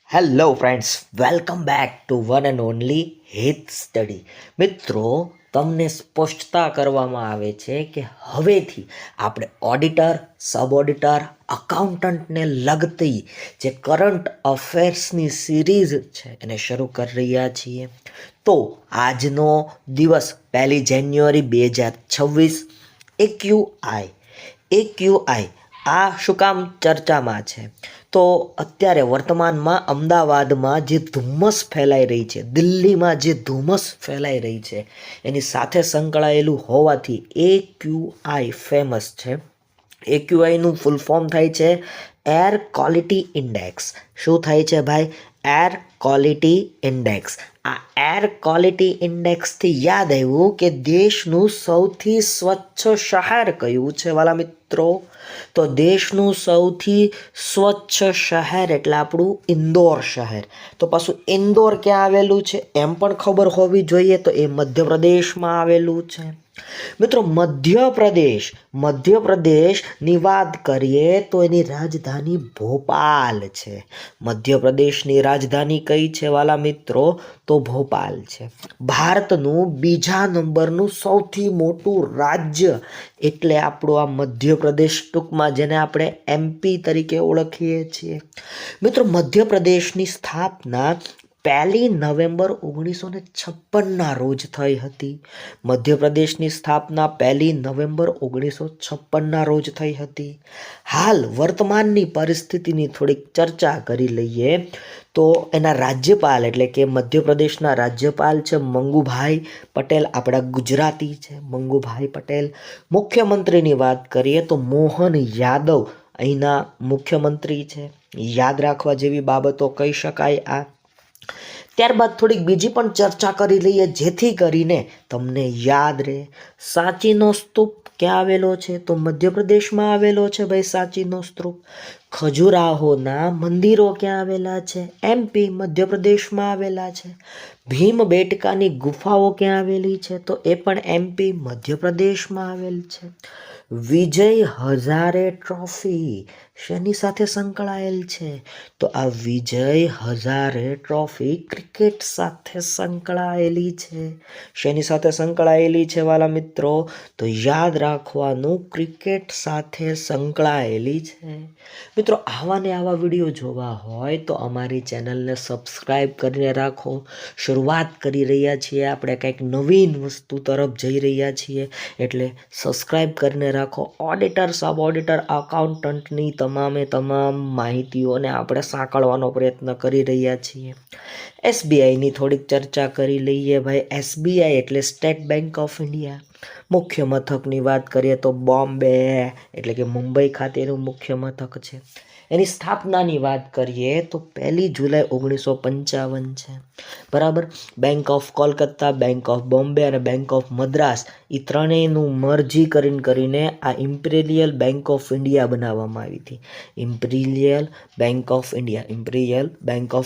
Hello friends, welcome back to one and only હિત study. મિત્રો, તમને સ્પષ્ટતા કરવામાં આવે છે કે હવેથી આપણે ઓડિટર, સબ ઓડિટર, અકાઉન્ટન્ટને લગતી જે કરંટ અફેર્સની સિરીઝ છે એને શરૂ કરી રહ્યા છીએ. તો આજનો દિવસ 1 જાન્યુઆરી 2026 એક્યુઆઈ આ શું કામ ચર્ચામાં છે? તો અત્યારે વર્તમાનમાં અમદાવાદમાં જે ધુમ્મસ ફેલાઈ રહી છે, દિલ્હીમાં જે ધુમ્મસ ફેલાઈ રહી છે, એની સાથે સંકળાયેલું હોવાથી એક્યુઆઈ ફેમસ છે. એક્યુઆઈનું ફૂલ ફોર્મ થાય છે એર ક્વોલિટી ઇન્ડેક્સ. શું થાય છે ભાઈ? Air quality index. આ એર ક્વોલિટી ઇન્ડેક્સથી યાદ આવ્યું કે દેશનું સૌથી સ્વચ્છ શહેર કયું છે વાલા મિત્રો? તો દેશનું સૌથી સ્વચ્છ શહેર એટલે આપણું ઇન્દોર શહેર. તો પાછું ઇન્દોર ક્યાં આવેલું છે એમ પણ ખબર હોવી જોઈએ. તો એ મધ્યપ્રદેશમાં આવેલું છે. મિત્રો, મધ્યપ્રદેશની વાત કરીએ તો એની રાજધાની ભોપાલ છે. મધ્યપ્રદેશની રાજધાની કઈ છે વાલા મિત્રો? તો ભોપાલ છે. ભારતનું બીજા નંબરનું સૌથી મોટું રાજ્ય એટલે આપણું આ મધ્યપ્રદેશ, ટૂંકમાં જેને આપણે એમપી તરીકે ઓળખીએ છીએ. મિત્રો, મધ્યપ્રદેશની સ્થાપના 1 નવેમ્બર 1956ના રોજ થઈ હતી. મધ્યપ્રદેશની સ્થાપના 1 નવેમ્બર 1956ના રોજ થઈ હતી. હાલ વર્તમાનની પરિસ્થિતિની થોડીક ચર્ચા કરી લઈએ. તો એના રાજ્યપાલ એટલે કે મધ્યપ્રદેશના રાજ્યપાલ છે મંગુભાઈ પટેલ. આપણા ગુજરાતી છે મંગુભાઈ પટેલ. મુખ્યમંત્રીની વાત કરીએ તો મોહન યાદવ અહીંના મુખ્યમંત્રી છે. યાદ રાખવા જેવી બાબતો કહી શકાય આ. ત્યારબાદ થોડીક બીજી પણ ચર્ચા કરી લઈએ જેથી કરીને તમને યાદ રહે. સાંચીનો સ્તૂપ ક્યાં આવેલો છે? તો મધ્યપ્રદેશમાં આવેલો છે ભાઈ, સાંચીનો સ્તૂપ. ખજુરાહોના મંદિરો ક્યાં આવેલા છે? એમપી મધ્યપ્રદેશમાં આવેલા છે. ભીમબેટકાની ગુફાઓ ક્યાં આવેલી છે? તો એ પણ એમપી મધ્યપ્રદેશમાં આવેલ છે. વિજય હઝારે ટ્રોફી શેની સાથે સંકળાયેલ છે? તો આ વિજય હઝારે ટ્રોફી ક્રિકેટ સાથે સંકળાયેલી છે. શેની સાથે સંકળાયેલી છે વાલા મિત્રો? તો યાદ રાખવાનું, ક્રિકેટ સાથે સંકળાયેલી છે. મિત્રો, આવા ને આવા વિડીયો જોવા હોય તો અમારી ચેનલને સબસ્ક્રાઈબ કરીને રાખો. શરૂઆત કરી રહ્યા છીએ આપણે, કંઈક નવીન વસ્તુ તરફ જઈ રહ્યા છીએ, એટલે સબસ્ક્રાઈબ કરીને રાખો. ઓડિટર, સબ ઓડિટર, અકાઉન્ટન્ટની તમામ માહિતીઓને આપણે સાંકળવાનો પ્રયત્ન કરી રહ્યા છીએ. એસબીઆઈની થોડીક ચર્ચા કરી લઈએ ભાઈ. એસબીઆઈ એટલે સ્ટેટ બેંક ઓફ ઇન્ડિયા. મુખ્ય મથકની વાત કરીએ તો બોમ્બે એટલે કે મુંબઈ ખાતે એનું મુખ્ય મથક છે. એની સ્થાપનાની વાત કરીએ તો 1 જુલાઈ 1955 છે. બરાબર. Bank of Kolkata, bank of Bombay અને બેંક ઓફ મદ્રાસ એ ત્રણેયનું મર્જી કરીને આ ઇમ્પિરિયલ બેંક ઓફ ઇન્ડિયા બનાવવામાં આવી હતી. Imperial bank of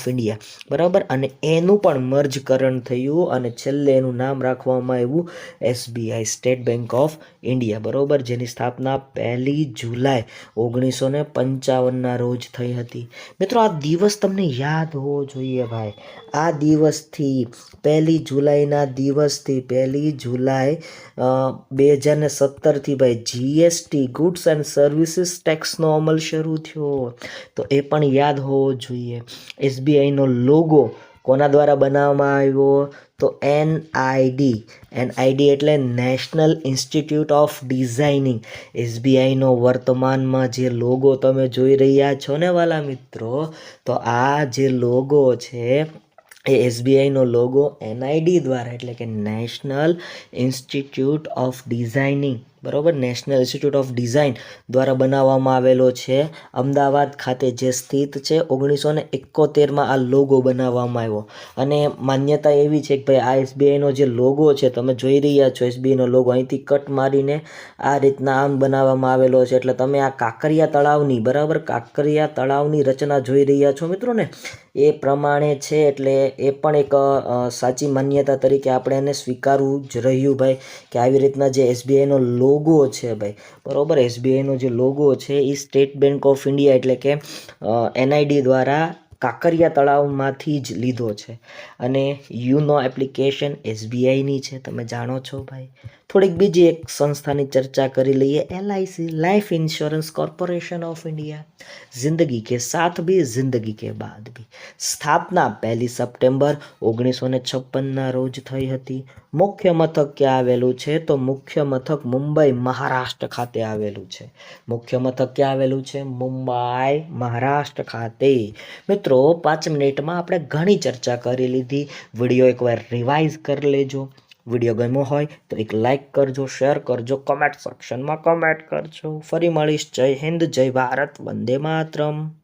India. બરાબર. અને એનું પણ મર્જકરણ થયું અને છેલ્લે એનું નામ રાખવામાં આવ્યું SBI, state bank of India. બરાબર. જેની સ્થાપના 1 જુલાઈ 1955ના રોજ થઈ હતી. મિત્રો, આ દિવસ તમને યાદ હોવો જોઈએ ભાઈ. આ દિવસથી 1 જુલાઈના દિવસથી 1 જુલાઈ 2017થી ભાઈ જીએસટી, ગુડ્સ એન્ડ સર્વિસીસ ટેક્સનો અમલ શરૂ થયો. તો એ પણ યાદ હોવો જોઈએ. એસબીઆઈનો લોગો કોના દ્વારા બનાવવામાં આવ્યો? તો એનઆઈડી એટલે નેશનલ ઇન્સ્ટિટ્યૂટ ઓફ ડિઝાઇનિંગ. એસબીઆઈનો વર્તમાનમાં જે લોગો તમે જોઈ રહ્યા છો ને વાલા મિત્રો, તો આ જે લોગો છે એ એસબીઆઈનો લોગો એનઆઈડી દ્વારા એટલે કે નેશનલ ઇન્સ્ટિટ્યૂટ ઓફ ડિઝાઇનિંગ, બરાબર, નેશનલ ઇન્સ્ટિટ્યૂટ ઓફ ડિઝાઇન દ્વારા બનાવવામાં આવેલો છે. અમદાવાદ ખાતે જે સ્થિત છે. 1971માં આ લોગો બનાવવામાં આવ્યો. અને માન્યતા એવી છે કે ભાઈ આ એસબીઆઈનો જે લોગો છે તમે જોઈ રહ્યા છો, એસબીઆઈનો લોગો અહીંથી કટ મારીને આ રીતના આમ બનાવવામાં આવેલો છે. એટલે તમે આ કાંકરિયા તળાવની, બરાબર, કાંકરિયા તળાવની રચના જોઈ રહ્યા છો મિત્રો ને, એ પ્રમાણે છે. એટલે એ પણ એક સાચી માન્યતા તરીકે આપણે એને સ્વીકારવું જ રહ્યું ભાઈ, કે આવી રીતના જે એસબીઆઈનો લોગો છે ભાઈ, બરાબર, એસબીઆઈનો જે લોગો છે એ સ્ટેટ બેંક ઓફ ઇન્ડિયા એટલે કે એનઆઈડી દ્વારા કાંકરિયા તળાવમાંથી જ લીધો છે અને યુનો એપ્લિકેશન SBIની છે, તમે જાણો છો ભાઈ. થોડીક બીજી એક સંસ્થાની ચર્ચા કરી લઈએ, LIC, life insurance corporation of India. જિંદગી કે સાથ ભી જિંદગી કે બાદ ભી. સ્થાપના 1 સપ્ટેમ્બર 1956ના રોજ થઈ હતી. મુખ્ય મથક ક્યાં આવેલું છે? તો મુખ્ય મથક મુંબઈ મહારાષ્ટ્ર ખાતે આવેલું છે. મુખ્ય મથક ક્યાં આવેલું છે? મુંબઈ મહારાષ્ટ્ર ખાતે. મિત્રો 5 મિનિટમાં આપણે ઘણી ચર્ચા કરી લીધી. વિડીયો એકવાર રિવાઇઝ કરી લેજો. વિડીયો ગમ્યો હોય તો એક લાઈક કરજો, શેર કરજો, કમેન્ટ સેક્શનમાં કમેન્ટ કરજો. ફરી મળીશ. જય હિન્દ, જય ભારત, વંદે માતરમ.